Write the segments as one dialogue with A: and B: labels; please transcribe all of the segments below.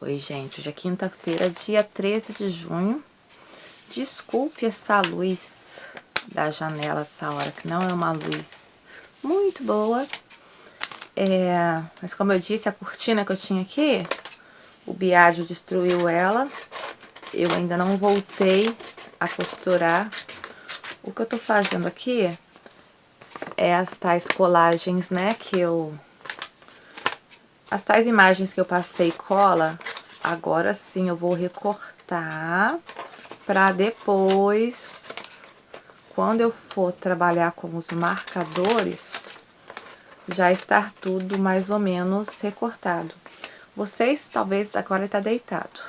A: Oi, gente, hoje é quinta-feira, dia 13 de junho. Desculpe essa luz da janela dessa hora, que não é uma luz muito boa. Mas como eu disse, a cortina que eu tinha aqui, o Biagio destruiu ela. Eu ainda não voltei a costurar. O que eu tô fazendo aqui é as tais colagens, né, as tais imagens que eu passei cola. Agora sim eu vou recortar para depois, quando eu for trabalhar com os marcadores, já estar tudo mais ou menos recortado. Vocês talvez agora está deitado,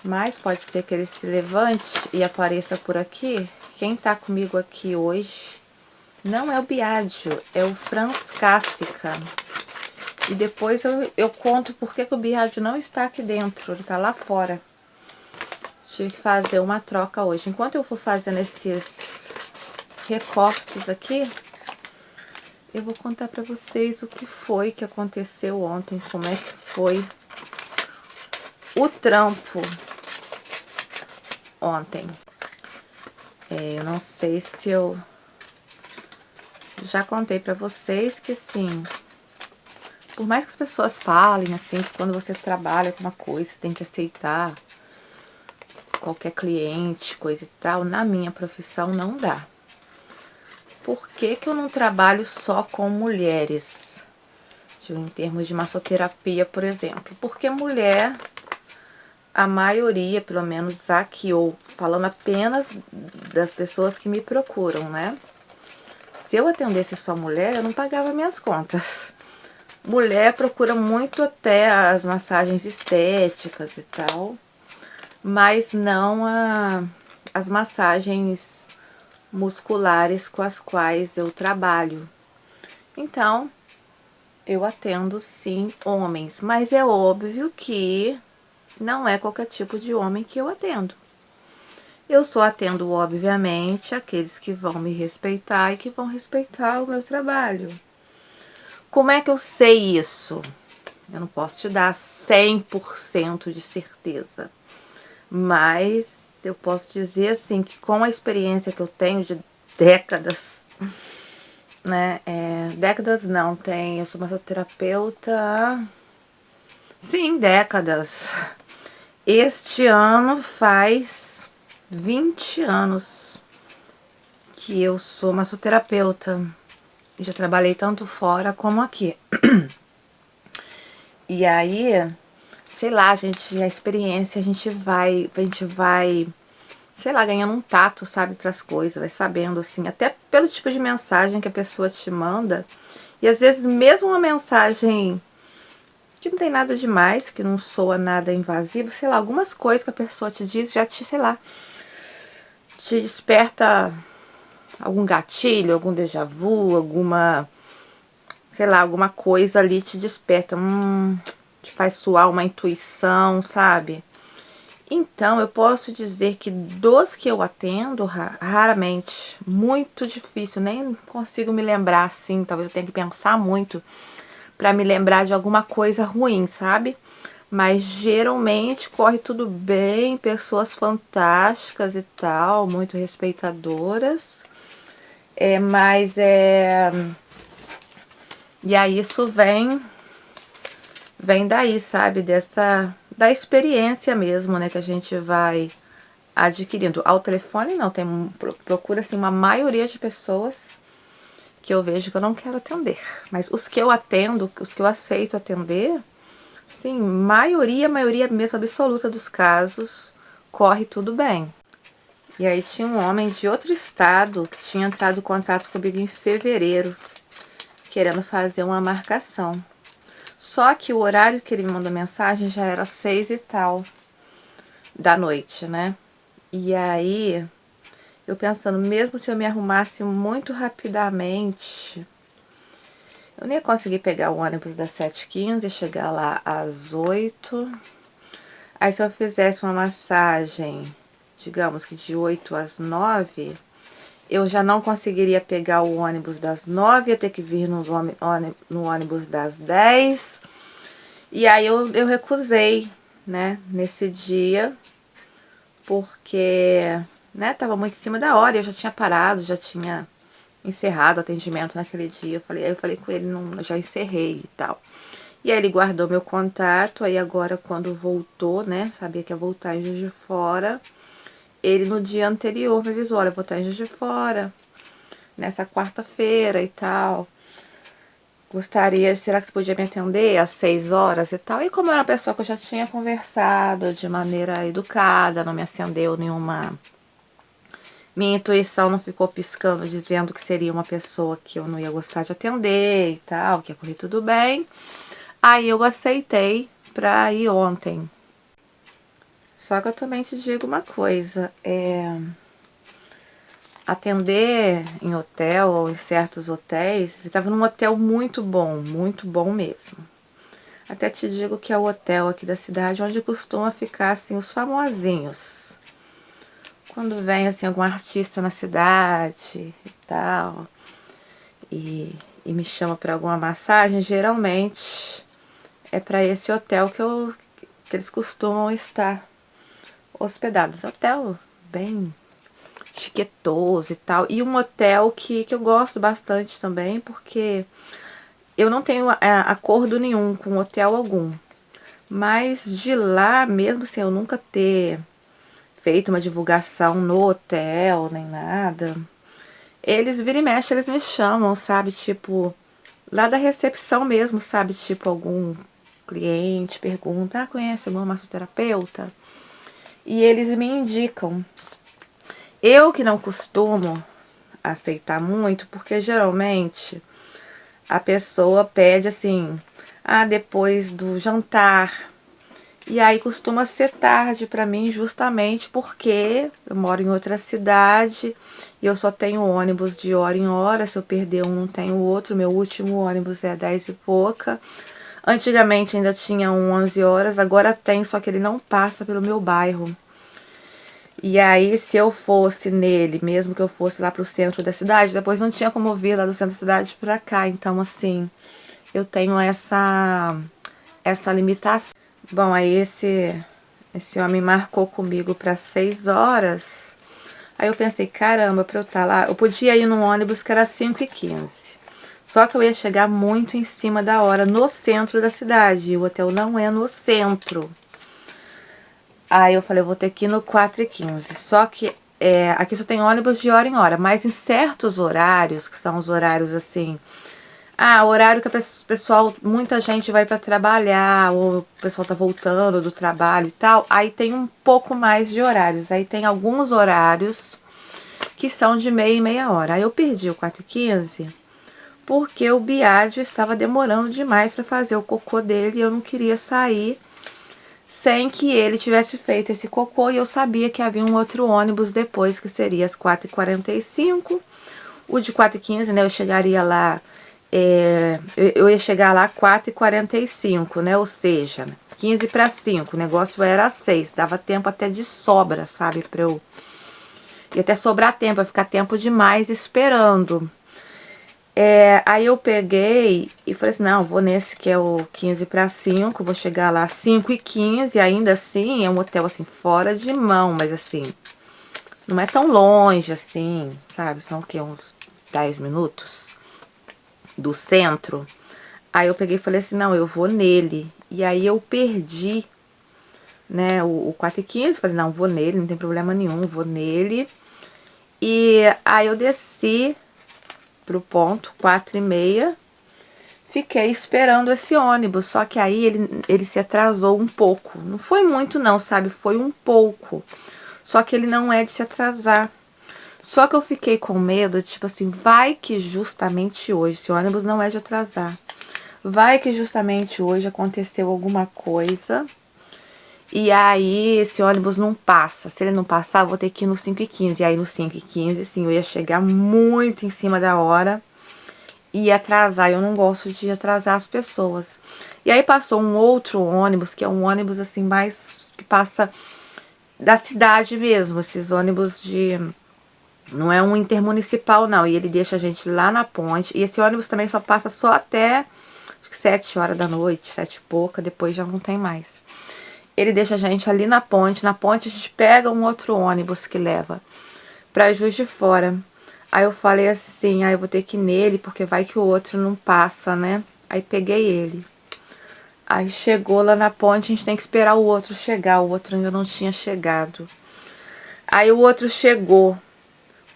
A: mas pode ser que ele se levante e apareça por aqui. Quem tá comigo aqui hoje não é o Biagio, é o Franz Kafka. E depois eu conto porque que o Biagio não está aqui dentro, ele tá lá fora. Tive que fazer uma troca hoje. Enquanto eu for fazendo esses recortes aqui, eu vou contar pra vocês o que foi que aconteceu ontem, como é que foi o trampo ontem. Eu não sei se eu já contei pra vocês que, assim, por mais que as pessoas falem, assim, que quando você trabalha com uma coisa, você tem que aceitar qualquer cliente, coisa e tal, na minha profissão não dá. Por que que eu não trabalho só com mulheres? Em termos de massoterapia, por exemplo. Porque mulher, a maioria, pelo menos aqui, ou falando apenas das pessoas que me procuram, né? Se eu atendesse só mulher, eu não pagava minhas contas. Mulher procura muito até as massagens estéticas e tal, mas não as massagens musculares com as quais eu trabalho. Então, eu atendo sim homens, mas é óbvio que não é qualquer tipo de homem que eu atendo. Eu só atendo, obviamente, aqueles que vão me respeitar e que vão respeitar o meu trabalho. Como é que eu sei isso? Eu não posso te dar 100% de certeza, mas eu posso dizer assim que com a experiência que eu tenho de décadas, né? Décadas não, eu sou massoterapeuta, sim, décadas. Este ano faz 20 anos que eu sou massoterapeuta. Já trabalhei tanto fora como aqui. E aí, sei lá, a experiência, a gente vai, sei lá, ganhando um tato, sabe, pras coisas, vai sabendo, assim, até pelo tipo de mensagem que a pessoa te manda. E às vezes mesmo uma mensagem que não tem nada demais, que não soa nada invasivo, sei lá, algumas coisas que a pessoa te diz já te, sei lá, te desperta algum gatilho, algum déjà vu, sei lá, alguma coisa ali te desperta, te faz soar uma intuição, sabe? Então, eu posso dizer que dos que eu atendo, raramente, muito difícil, nem consigo me lembrar assim, talvez eu tenha que pensar muito pra me lembrar de alguma coisa ruim, sabe? Mas geralmente corre tudo bem, pessoas fantásticas e tal, muito respeitadoras. Mas e aí isso vem daí, sabe? Da experiência mesmo, né? Que a gente vai adquirindo. Ao telefone não, procura assim uma maioria de pessoas que eu vejo que eu não quero atender. Mas os que eu atendo, os que eu aceito atender, sim, maioria mesmo absoluta dos casos, corre tudo bem. E aí tinha um homem de outro estado que tinha entrado em contato comigo em fevereiro, querendo fazer uma marcação. Só que o horário que ele me mandou mensagem já era 6 e tal da noite, né? E aí, eu pensando, mesmo se eu me arrumasse muito rapidamente, eu nem ia conseguir pegar o ônibus das 7h15 e chegar lá às 8. Aí se eu fizesse uma massagem, digamos que de 8 às 9, eu já não conseguiria pegar o ônibus das 9, ia ter que vir no ônibus das 10. E aí eu recusei. né, nesse dia, porque, né, tava muito em cima da hora, eu já tinha parado, já tinha encerrado o atendimento naquele dia. Aí eu falei com ele, não, já encerrei e tal. E aí ele guardou meu contato, aí agora quando voltou, né, sabia que ia voltar em Juiz de Fora, ele no dia anterior me avisou, olha, eu vou estar em Juiz de Fora, nessa quarta-feira e tal. Gostaria, será que você podia me atender às 6 horas e tal? E como eu era uma pessoa que eu já tinha conversado de maneira educada, não me acendeu nenhuma... Minha intuição não ficou piscando dizendo que seria uma pessoa que eu não ia gostar de atender e tal, que ia correr tudo bem. Aí eu aceitei pra ir ontem. Só que eu também te digo uma coisa, atender em hotel ou em certos hotéis, ele tava num hotel muito bom mesmo. Até te digo que é o hotel aqui da cidade onde costuma ficar assim os famosinhos. Quando vem assim algum artista na cidade e tal, e me chama para alguma massagem, geralmente é para esse hotel que eles costumam estar hospedados. Hotel bem chiquetoso e tal. E um hotel que eu gosto bastante também, porque eu não tenho acordo nenhum com hotel algum. Mas de lá, mesmo sem eu nunca ter feito uma divulgação no hotel, nem nada, eles vira e mexe, eles me chamam, sabe? Tipo, lá da recepção mesmo, sabe? Tipo, algum cliente pergunta, conhece algum massoterapeuta? E eles me indicam. Eu que não costumo aceitar muito, porque geralmente a pessoa pede assim, depois do jantar. E aí costuma ser tarde para mim, justamente porque eu moro em outra cidade e eu só tenho ônibus de hora em hora. Se eu perder um, não tenho outro. Meu último ônibus é 10 e pouca. Antigamente ainda tinha um 11 horas, agora tem, só que ele não passa pelo meu bairro. E aí, se eu fosse nele, mesmo que eu fosse lá pro centro da cidade, depois não tinha como vir lá do centro da cidade pra cá. Então, assim, eu tenho essa limitação. Bom, aí esse homem marcou comigo para 6 horas. Aí eu pensei, caramba, pra eu estar lá, eu podia ir num ônibus que era 5h15. Só que eu ia chegar muito em cima da hora, no centro da cidade. E o hotel não é no centro. Aí eu falei, eu vou ter que ir no 4h15. Só que aqui só tem ônibus de hora em hora. Mas em certos horários, que são os horários assim... horário que pessoal, muita gente vai para trabalhar, ou o pessoal tá voltando do trabalho e tal. Aí tem um pouco mais de horários. Aí tem alguns horários que são de meia e meia hora. Aí eu perdi o 4h15 porque o Biagio estava demorando demais para fazer o cocô dele e eu não queria sair sem que ele tivesse feito esse cocô. E eu sabia que havia um outro ônibus depois, que seria às 4h45. O de 4h15, né, eu chegaria lá... eu ia chegar lá 4h45, né? Ou seja, 15 para 5. O negócio era às 6. Dava tempo até de sobra, sabe? Pra eu... Ia até sobrar tempo, ia ficar tempo demais esperando. Aí eu peguei e falei assim, não, vou nesse que é o 15 para 5. Vou chegar lá 5h15. Ainda assim, é um hotel assim, fora de mão. Mas assim, não é tão longe assim, sabe? São o quê? Uns 10 minutos do centro. Aí eu peguei e falei assim, não, eu vou nele. E aí eu perdi, né, o 4h15. Falei, não, vou nele, não tem problema nenhum, vou nele. E aí eu desci pro ponto, 4h30. Fiquei esperando esse ônibus, só que aí ele se atrasou um pouco. Não foi muito não, sabe? Foi um pouco. Só que ele não é de se atrasar. Só que eu fiquei com medo, tipo assim, vai que justamente hoje, esse ônibus não é de atrasar. Vai que justamente hoje aconteceu alguma coisa e aí esse ônibus não passa. Se ele não passar, eu vou ter que ir no 5h15. E aí no 5h15, sim, eu ia chegar muito em cima da hora e ia atrasar. Eu não gosto de atrasar as pessoas. E aí passou um outro ônibus, que é um ônibus assim mais que passa da cidade mesmo. Esses ônibus de... Não é um intermunicipal, não. E ele deixa a gente lá na ponte. E esse ônibus também só passa só até... 7 horas da noite, 7 e pouca, depois já não tem mais. ele deixa a gente ali na ponte. Na ponte a gente pega um outro ônibus que leva pra Juiz de Fora. Aí eu falei assim, eu vou ter que ir nele, porque vai que o outro não passa, né? Aí peguei ele. Aí chegou lá na ponte, a gente tem que esperar o outro chegar. O outro ainda não tinha chegado. Aí o outro chegou.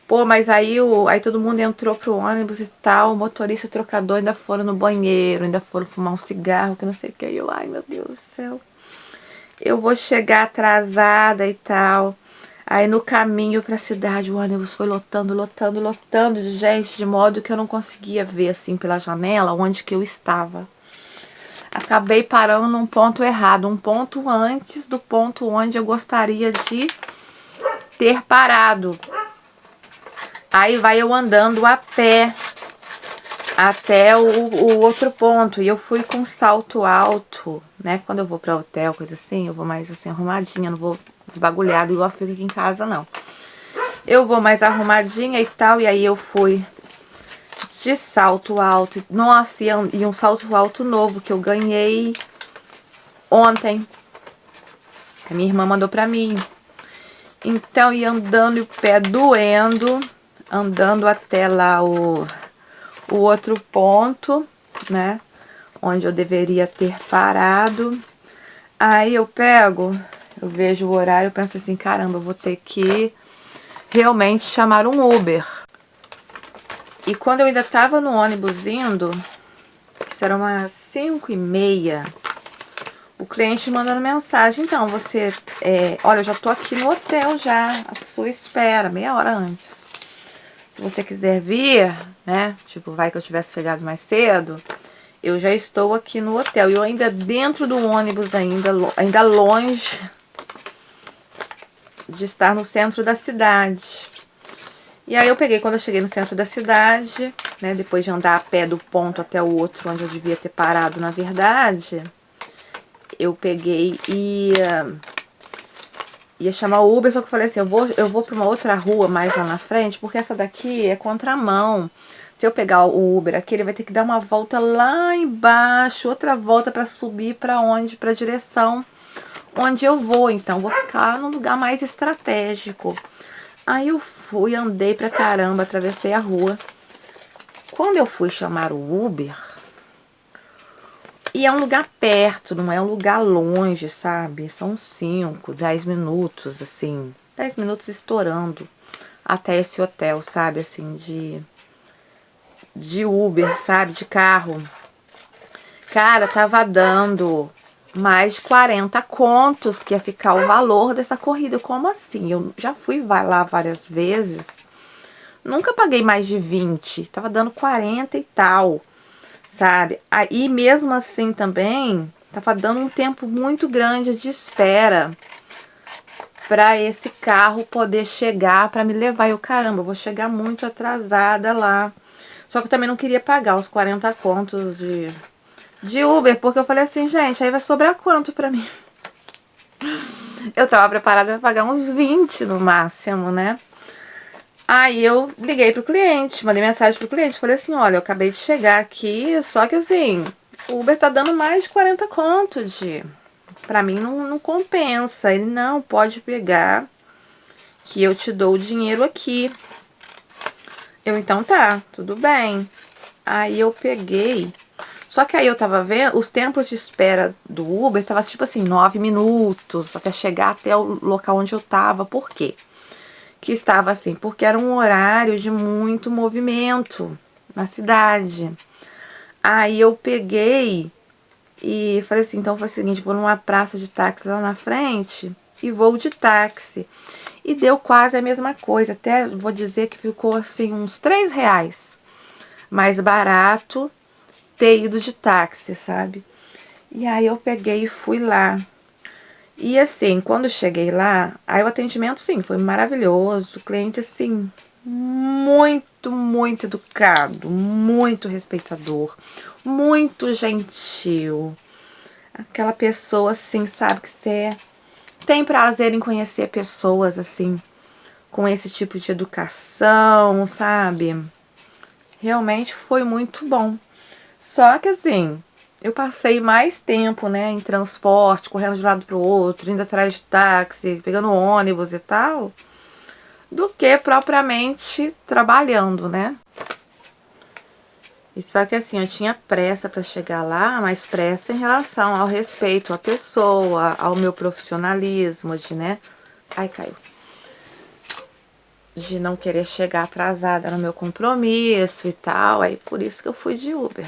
A: Pô, mas aí todo mundo entrou pro ônibus e tal. O motorista e o trocador ainda foram no banheiro, ainda foram fumar um cigarro, que não sei o que. Aí eu, ai meu Deus do céu. Eu vou chegar atrasada e tal. Aí no caminho pra cidade o ônibus foi lotando, lotando, lotando de gente, de modo que eu não conseguia ver assim pela janela onde que eu estava. Acabei parando num ponto errado, um ponto antes do ponto onde eu gostaria de ter parado. Aí vai eu andando a pé até o outro ponto. E eu fui com salto alto, né? Quando eu vou pra hotel, coisa assim, eu vou mais assim arrumadinha, não vou desbagulhada igual eu fico aqui em casa, não. Eu vou mais arrumadinha e tal, e aí eu fui de salto alto. Nossa, e um salto alto novo que eu ganhei ontem. A minha irmã mandou pra mim. Então, ia andando e o pé doendo, andando até lá o outro ponto, né? Onde eu deveria ter parado. Aí eu vejo o horário e penso assim, caramba, eu vou ter que realmente chamar um Uber. E quando eu ainda tava no ônibus indo, isso era umas 5h30, o cliente mandando mensagem, então, você, olha, eu já tô aqui no hotel já, à sua espera, meia hora antes. Se você quiser vir, né, tipo, vai que eu tivesse chegado mais cedo, eu já estou aqui no hotel. E eu ainda dentro do ônibus, ainda longe de estar no centro da cidade. E aí eu peguei, quando eu cheguei no centro da cidade, né, depois de andar a pé do ponto até o outro, onde eu devia ter parado, na verdade, eu peguei e ia chamar o Uber, só que eu falei assim, eu vou para uma outra rua mais lá na frente, porque essa daqui é contramão. Se eu pegar o Uber aqui, ele vai ter que dar uma volta lá embaixo, outra volta para subir para onde? Para a direção onde eu vou. Então, vou ficar num lugar mais estratégico. Aí eu fui, andei pra caramba, atravessei a rua. Quando eu fui chamar o Uber, e é um lugar perto, não é um lugar longe, sabe? São 5, 10 minutos, assim, 10 minutos estourando até esse hotel, sabe? Assim, de Uber, sabe? De carro. Cara, tava dando mais de 40 contos que ia ficar o valor dessa corrida. Como assim? Eu já fui lá várias vezes. Nunca paguei mais de 20. Tava dando 40 e tal, sabe? Aí mesmo assim também tava dando um tempo muito grande de espera para esse carro poder chegar para me levar. Eu, caramba, eu vou chegar muito atrasada lá. Só que eu também não queria pagar os 40 contos de Uber, porque eu falei assim, gente, aí vai sobrar quanto pra mim? Eu tava preparada pra pagar uns 20 no máximo, né? Aí eu liguei pro cliente, mandei mensagem pro cliente, falei assim, olha, eu acabei de chegar aqui, só que assim, o Uber tá dando mais de 40 contos pra mim não compensa. Ele, não, pode pegar, que eu te dou o dinheiro aqui. Eu, então tá, tudo bem. Aí eu peguei. Só que aí eu tava vendo, os tempos de espera do Uber tava tipo assim, 9 minutos, até chegar até o local onde eu tava. Por quê? Que estava assim, porque era um horário de muito movimento na cidade. Aí eu peguei e falei assim, então foi o seguinte, vou numa praça de táxi lá na frente e vou de táxi. E deu quase a mesma coisa, até vou dizer que ficou assim uns R$ 3 mais barato ter ido de táxi, sabe? E aí eu peguei e fui lá. E assim, quando eu cheguei lá, aí o atendimento, sim, foi maravilhoso. O cliente, assim, muito, muito educado, muito respeitador, muito gentil. Aquela pessoa, assim, sabe, que você tem prazer em conhecer pessoas, assim, com esse tipo de educação, sabe? Realmente foi muito bom. Só que assim, eu passei mais tempo, né, em transporte, correndo de um lado pro outro, indo atrás de táxi, pegando ônibus e tal, do que propriamente trabalhando, né? E só que assim, eu tinha pressa para chegar lá, mas pressa em relação ao respeito à pessoa, ao meu profissionalismo, de, né? Ai, caiu. De não querer chegar atrasada no meu compromisso e tal. Aí por isso que eu fui de Uber.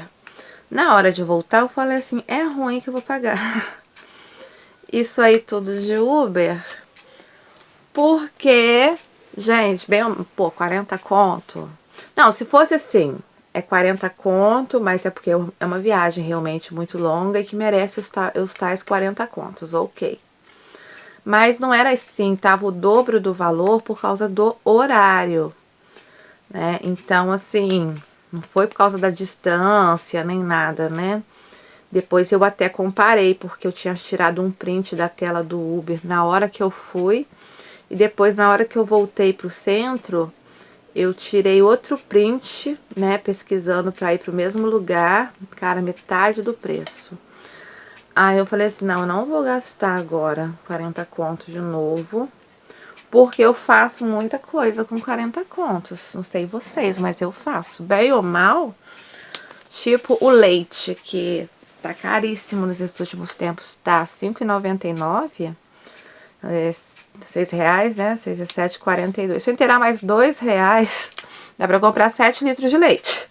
A: Na hora de voltar, eu falei assim: é ruim que eu vou pagar isso aí tudo de Uber, porque, gente, bem, pô, 40 conto. Não, se fosse assim, é 40 conto, mas é porque é uma viagem realmente muito longa e que merece os tais 40 contos, ok. Mas não era assim, tava o dobro do valor por causa do horário, né? Então, assim, não foi por causa da distância nem nada, né? Depois eu até comparei, porque eu tinha tirado um print da tela do Uber na hora que eu fui. E depois, na hora que eu voltei pro centro, eu tirei outro print, né? Pesquisando para ir pro mesmo lugar. Cara, metade do preço. Aí eu falei assim, não, eu não vou gastar agora 40 contos de novo. Porque eu faço muita coisa com 40 contos. Não sei vocês, mas eu faço. Bem ou mal, tipo o leite, que tá caríssimo nesses últimos tempos, tá R$ 5,99, R$ 6, né? 6 e 7, 42. Se eu inteirar mais R$ 2, dá pra comprar 7 litros de leite.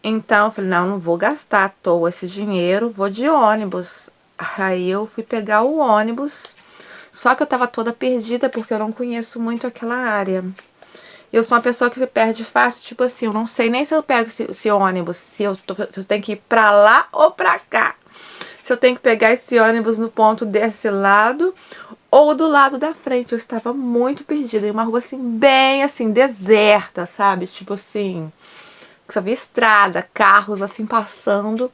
A: Então, eu falei, não, não vou gastar à toa esse dinheiro, vou de ônibus. Aí eu fui pegar o ônibus, só que eu tava toda perdida, porque eu não conheço muito aquela área. Eu sou uma pessoa que se perde fácil, tipo assim, eu não sei nem se eu pego esse ônibus, se eu tenho que ir pra lá ou pra cá. Se eu tenho que pegar esse ônibus no ponto desse lado ou do lado da frente. Eu estava muito perdida, em uma rua assim, bem assim, deserta, sabe? Tipo assim, só via estrada, carros assim passando.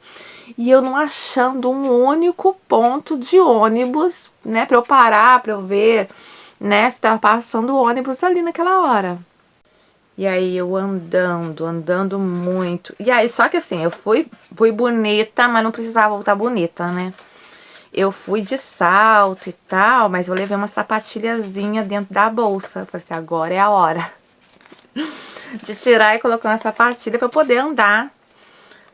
A: E eu não achando um único ponto de ônibus, né? Pra eu parar, pra eu ver, né? Se tava passando ônibus ali naquela hora. E aí eu andando muito. E aí, só que assim, eu fui bonita, mas não precisava voltar bonita, né? Eu fui de salto e tal, mas eu levei uma sapatilhazinha dentro da bolsa. Eu falei assim, agora é a hora de tirar e colocar uma sapatilha pra eu poder andar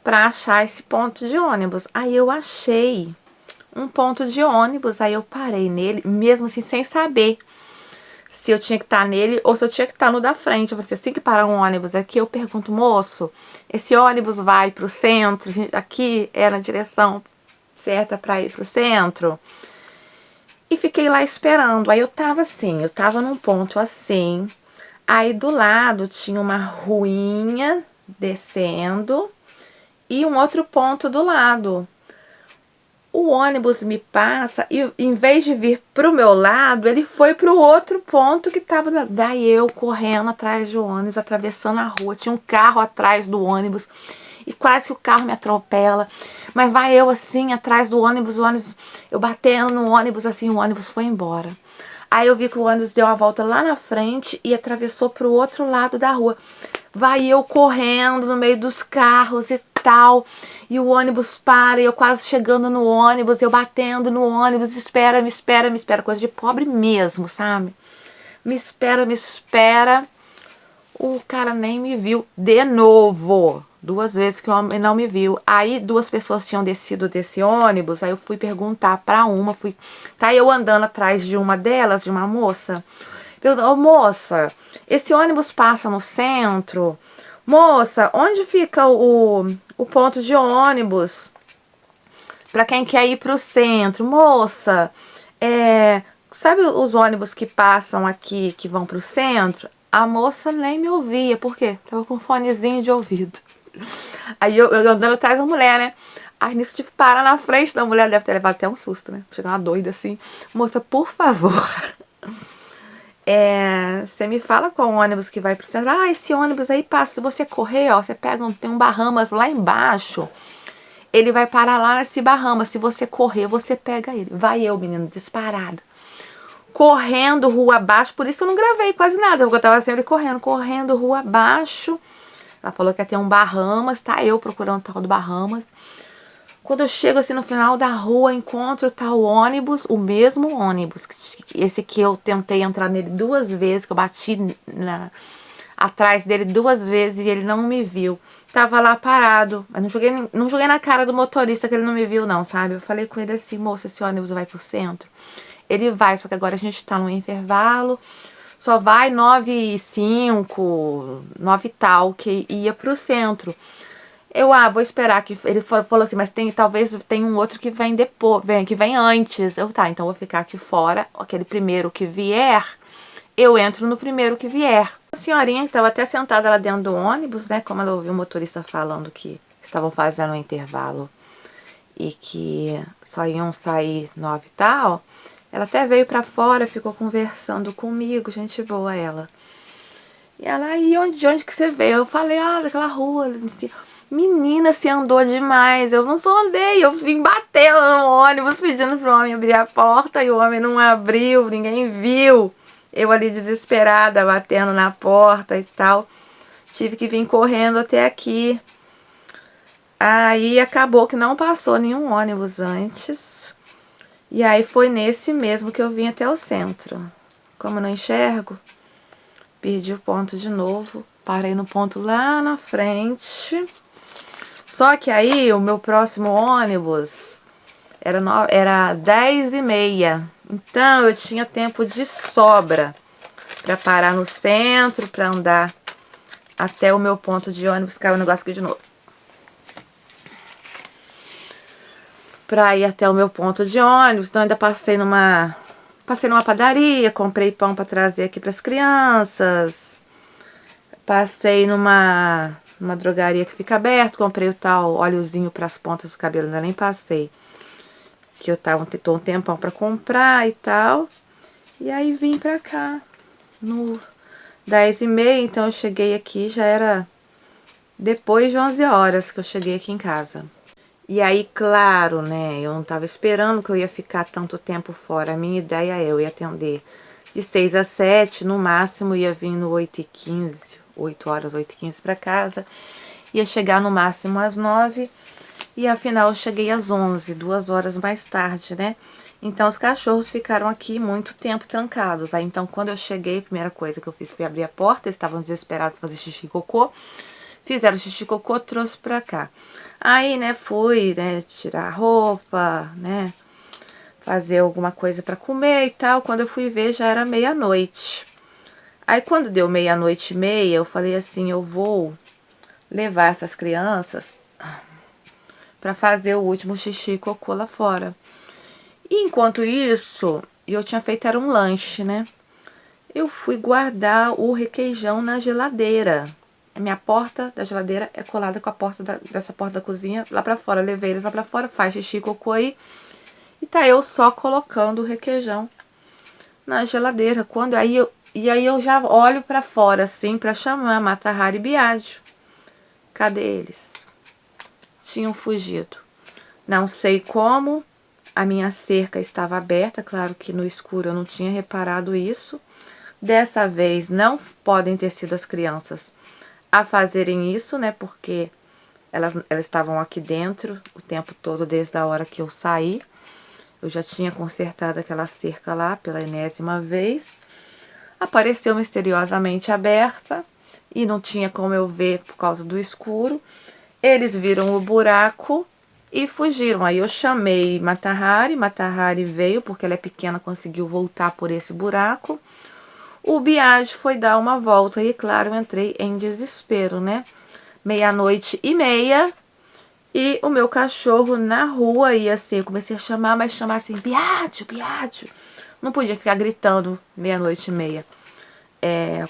A: pra achar esse ponto de ônibus. Aí eu achei um ponto de ônibus, aí eu parei nele, mesmo assim, sem saber se eu tinha que estar nele ou se eu tinha que estar no da frente. Você assim que parar um ônibus aqui, eu pergunto, moço, esse ônibus vai pro centro? Aqui é na direção certa para ir pro centro? E fiquei lá esperando. Aí eu tava assim, eu tava num ponto assim. Aí do lado tinha uma ruinha descendo e um outro ponto do lado. O ônibus me passa e em vez de vir pro meu lado, ele foi pro outro ponto que tava lá. Vai eu correndo atrás do ônibus, atravessando a rua. Tinha um carro atrás do ônibus e quase que o carro me atropela. Mas vai eu assim atrás do ônibus, eu batendo no ônibus assim, o ônibus foi embora. Aí eu vi que o ônibus deu uma volta lá na frente e atravessou pro outro lado da rua. Vai eu correndo no meio dos carros e tal. E o ônibus para, e eu quase chegando no ônibus, eu batendo no ônibus, espera, me espera, me espera. Coisa de pobre mesmo, sabe? Me espera, me espera. O cara nem me viu de novo. 2 vezes que o homem não me viu. Aí 2 pessoas tinham descido desse ônibus. Aí eu fui perguntar pra uma. Tá eu andando atrás de uma delas, de uma moça. Perguntando, ô moça, esse ônibus passa no centro? Moça, onde fica o ponto de ônibus para quem quer ir pro centro? Moça, sabe os ônibus que passam aqui, que vão pro centro? A moça nem me ouvia, por quê? Tava com um fonezinho de ouvido. Aí eu andando atrás da mulher, né? Aí nisso tive que parar na frente da mulher, deve ter levado até um susto, né? Chegar uma doida assim. Moça, por favor, você me fala qual ônibus que vai pro centro. Ah, esse ônibus aí passa, se você correr, ó, você pega tem um Bahamas lá embaixo. Ele vai parar lá nesse Bahamas. Se você correr, você pega ele. Vai eu, menino, disparada. Correndo rua abaixo, por isso eu não gravei quase nada, porque eu tava sempre correndo rua abaixo. Ela falou que ia ter um Bahamas, tá? Eu procurando o tal do Bahamas. Quando eu chego assim no final da rua, encontro tal ônibus, o mesmo ônibus. Esse que eu tentei entrar nele 2 vezes, que eu bati atrás dele 2 vezes e ele não me viu. Tava lá parado, mas não joguei na cara do motorista que ele não me viu não, sabe? Eu falei com ele assim, moça, esse ônibus vai pro centro? Ele vai, só que agora a gente tá no intervalo, só vai 9h05, 9 e tal, que ia pro centro. Eu, vou esperar que... Ele falou assim, mas talvez tenha um outro que vem depois, que vem antes. Eu, tá, então vou ficar aqui fora, aquele primeiro que vier, eu entro no primeiro que vier. A senhorinha que estava até sentada lá dentro do ônibus, né, como ela ouviu o motorista falando que estavam fazendo um intervalo e que só iam sair 9 e tal, ela até veio pra fora, ficou conversando comigo, gente boa ela. E ela, aí, de onde que você veio? Eu falei, daquela rua. Ela disse, menina, você andou demais. Eu não só andei, eu vim batendo no ônibus, pedindo pro homem abrir a porta, e o homem não abriu, ninguém viu. Eu ali desesperada, batendo na porta e tal. Tive que vir correndo até aqui. Aí acabou que não passou nenhum ônibus antes. E aí foi nesse mesmo que eu vim até o centro. Como eu não enxergo, perdi o ponto de novo. Parei no ponto lá na frente. Só que aí o meu próximo ônibus era 10h30. Então eu tinha tempo de sobra para parar no centro, para andar até o meu ponto de ônibus. Caiu o negócio aqui de novo. Para ir até o meu ponto de ônibus. Então ainda passei numa padaria, comprei pão para trazer aqui para as crianças. Passei numa drogaria que fica aberta, comprei o tal óleozinho para as pontas do cabelo, ainda nem passei. Que eu tô um tempão para comprar e tal. E aí vim pra cá no 10h30, então eu cheguei aqui, já era depois de 11 horas que eu cheguei aqui em casa. E aí, claro, né, eu não tava esperando que eu ia ficar tanto tempo fora. A minha ideia eu ia atender de 6 às 7, no máximo ia vir no 8h15, 8 horas, 8h15 pra casa. Ia chegar no máximo às 9, e afinal eu cheguei às 11, 2 horas mais tarde, né? Então os cachorros ficaram aqui muito tempo trancados. Aí então quando eu cheguei, a primeira coisa que eu fiz foi abrir a porta, eles estavam desesperados fazer xixi e cocô. Fizeram xixi e cocô, trouxe pra cá. Aí, né, fui, né, tirar a roupa, né, fazer alguma coisa pra comer e tal. Quando eu fui ver, já era meia-noite. Aí, quando deu 00:30, eu falei assim, eu vou levar essas crianças pra fazer o último xixi e cocô lá fora. E enquanto isso, eu tinha feito, era um lanche, né, eu fui guardar o requeijão na geladeira. A minha porta da geladeira é colada com a porta dessa porta da cozinha lá pra fora. Eu levei eles lá pra fora, faz xixi, cocô aí. E tá eu só colocando o requeijão na geladeira. E aí eu já olho pra fora assim pra chamar Mata-Hari e Biagio. Cadê eles? Tinham fugido. Não sei como. A minha cerca estava aberta, claro que no escuro eu não tinha reparado isso. Dessa vez não podem ter sido as crianças a fazerem isso, né, porque elas estavam aqui dentro o tempo todo, desde a hora que eu saí. Eu já tinha consertado aquela cerca lá pela enésima vez. Apareceu misteriosamente aberta e não tinha como eu ver por causa do escuro. Eles viram o buraco e fugiram. Aí eu chamei Mata-Hari, Mata-Hari veio, porque ela é pequena, conseguiu voltar por esse buraco. O Biagio foi dar uma volta e, claro, eu entrei em desespero, né? 00:30 e o meu cachorro na rua ia assim, eu comecei a chamar, mas chamar assim, Biagio, Biagio. Não podia ficar gritando 00:30.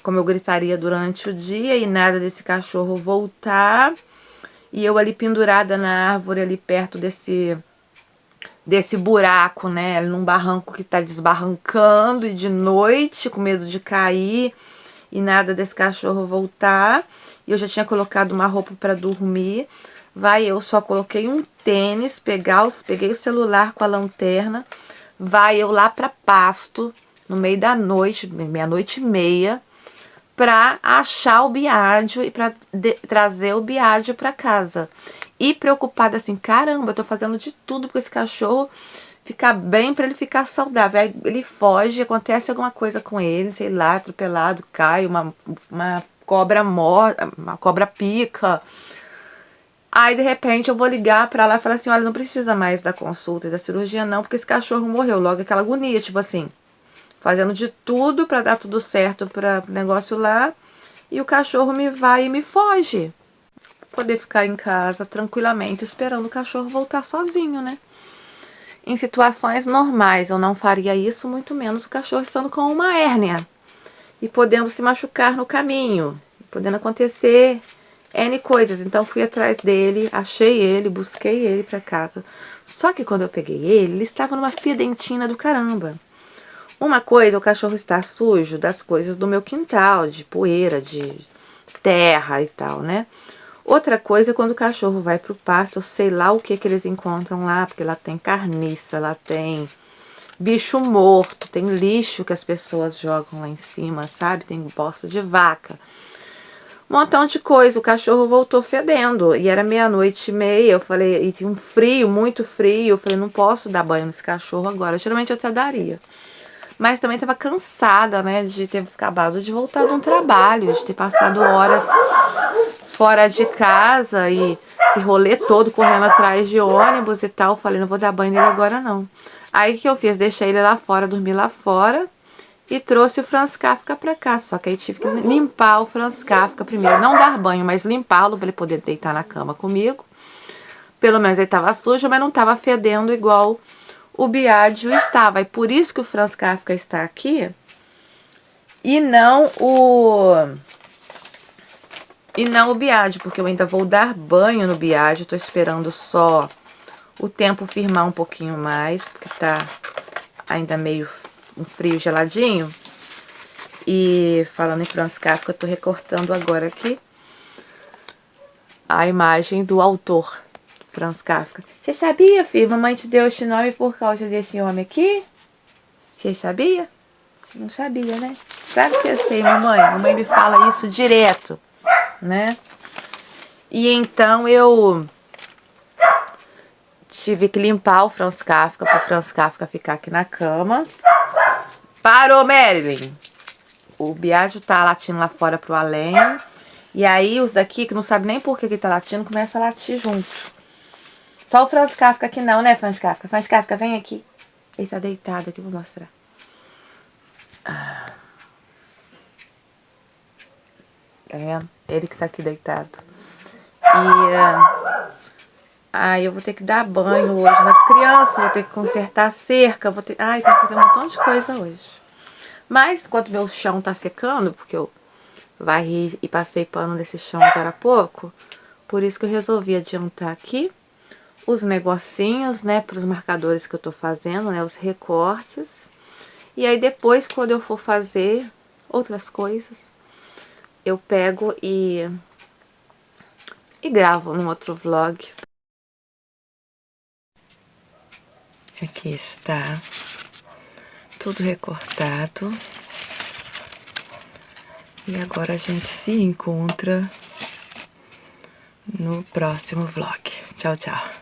A: Como eu gritaria durante o dia e nada desse cachorro voltar. E eu ali pendurada na árvore, ali perto desse buraco, né, num barranco que tá desbarrancando, e de noite, com medo de cair, e nada desse cachorro voltar. E eu já tinha colocado uma roupa para dormir. Eu só coloquei um tênis, peguei o celular com a lanterna, eu lá para Pasto, no meio da noite, 00:30, para achar o Biagio e para trazer o Biagio para casa. E preocupada assim, caramba, eu tô fazendo de tudo pra esse cachorro ficar bem, pra ele ficar saudável. Aí ele foge, acontece alguma coisa com ele, sei lá, atropelado, cai, uma cobra morta, uma cobra pica. Aí, de repente, eu vou ligar pra lá e falar assim, olha, não precisa mais da consulta e da cirurgia não, porque esse cachorro morreu. Logo aquela agonia, tipo assim, fazendo de tudo pra dar tudo certo para o negócio lá, e o cachorro me vai e me foge. Poder ficar em casa tranquilamente esperando o cachorro voltar sozinho, né? Em situações normais eu não faria isso, muito menos o cachorro estando com uma hérnia e podendo se machucar no caminho, podendo acontecer N coisas. Então fui atrás dele, achei ele, busquei ele pra casa. Só que quando eu peguei ele estava numa fedentina do caramba. Uma coisa, o cachorro está sujo das coisas do meu quintal, de poeira, de terra e tal, né? Outra coisa é quando o cachorro vai pro pasto, eu sei lá o que eles encontram lá, porque lá tem carniça, lá tem bicho morto, tem lixo que as pessoas jogam lá em cima, sabe? Tem bosta de vaca. Um montão de coisa. O cachorro voltou fedendo. E era 00:30. Eu falei, e tinha um frio, muito frio. Eu falei, não posso dar banho nesse cachorro agora. Geralmente eu até daria. Mas também tava cansada, né? De ter acabado de voltar de um trabalho, de ter passado horas fora de casa e esse rolê todo correndo atrás de ônibus e tal. Falei, não vou dar banho nele agora não. Aí o que eu fiz? Deixei ele lá fora, dormi lá fora e trouxe o Franz Kafka pra cá. Só que aí tive que limpar o Franz Kafka primeiro. Não dar banho, mas limpá-lo pra ele poder deitar na cama comigo. Pelo menos ele tava sujo, mas não tava fedendo igual o Biagio estava. E por isso que o Franz Kafka está aqui e não o Biagio, porque eu ainda vou dar banho no Biagio. Tô esperando só o tempo firmar um pouquinho mais, porque tá ainda meio um frio geladinho. E falando em Franz Kafka, eu tô recortando agora aqui a imagem do autor, Franz Kafka. Você sabia, filho? Mamãe te deu esse nome por causa desse homem aqui? Você sabia? Não sabia, né? Claro que eu sei, mamãe. Mamãe me fala isso direto, né? E então eu tive que limpar o Franz Kafka para o Franz Kafka ficar aqui na cama. Parou, Marilyn! O Biagio tá latindo lá fora pro além. E aí os daqui, que não sabe nem por que ele tá latindo, começa a latir junto. Só o Franz Kafka aqui não, né, Franz Kafka? Franz Kafka, vem aqui. Ele tá deitado aqui, vou mostrar. Tá vendo? Ele que tá aqui deitado. E aí eu vou ter que dar banho hoje nas crianças, vou ter que consertar a cerca, vou ter... Ai, tem que fazer um montão de coisa hoje. Mas, enquanto meu chão tá secando, porque eu varri e passei pano nesse chão agora há pouco, por isso que eu resolvi adiantar aqui os negocinhos, né, para os marcadores que eu tô fazendo, né, os recortes. E aí depois, quando eu for fazer outras coisas, eu pego e gravo num outro vlog. Aqui está tudo recortado. E agora a gente se encontra no próximo vlog. Tchau, tchau.